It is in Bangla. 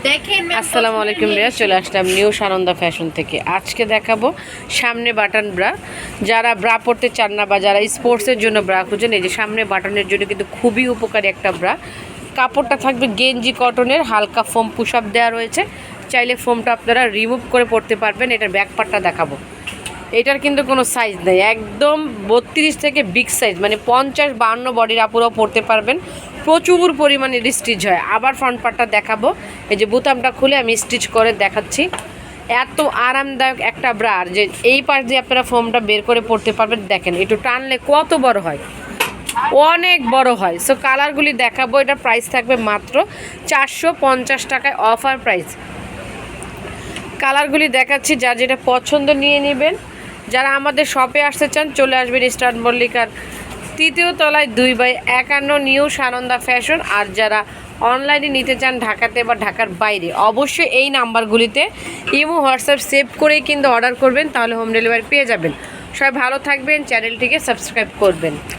আসসালামু আলাইকুম রিয়া, চলে আসলাম নিউ সানন্দা ফ্যাশন থেকে। আজকে দেখাবো সামনে বাটন ব্রা। যারা ব্রা পরতে চান না বা যারা স্পোর্টসের জন্য ব্রা খুঁজেন, এই যে সামনে বাটনের জন্য কিন্তু খুবই উপকারী একটা ব্রা। কাপড়টা থাকবে গেঞ্জি কটনের, হালকা ফোম পুশ আপ দেওয়া রয়েছে। চাইলে ফোমটা আপনারা রিমুভ করে পরতে পারবেন। এটার ব্যাক পার্টটা দেখাবো। এটার কিন্তু কোনো সাইজ নেই, একদম 32 থেকে বিগ সাইজ, মানে 50-52 বডির আপুরাও পরতে পারবেন। প্রচুর পরিমাণে স্টিচ হয়। আবার ফ্রন্ট পার্টটা দেখাবো। এই যে বোতামটা খুলে আমি স্টিচ করে দেখাচ্ছি। এত আরামদায়ক একটা ব্রা, আর যে এই পাশ দিয়ে আপনারা ফোমটা বের করে পরতে পারবেন। দেখেন একটু টানলে কত বড় হয়, অনেক বড় হয়। সো কালারগুলি দেখাবো। এটার প্রাইস থাকবে মাত্র 450 টাকায়, অফার প্রাইস। কালারগুলি দেখাচ্ছি, যার যেটা পছন্দ নিয়ে নেবেন। যারা আমাদের শপে আসতে চান চলে আসবেন ইস্টার্ন মল্লিকার 3য় তলায় 2/51 নিউ সানন্দা ফ্যাশন। আর যারা অনলাইনে নিতে চান ঢাকাতে বা ঢাকার বাইরে, অবশ্যই এই নাম্বারগুলিতে ইমো হোয়াটসঅ্যাপ সেভ করেই কিন্তু অর্ডার করবেন, তাহলে হোম ডেলিভারি পেয়ে যাবেন। সবাই ভালো থাকবেন, চ্যানেলটিকে সাবস্ক্রাইব করবেন।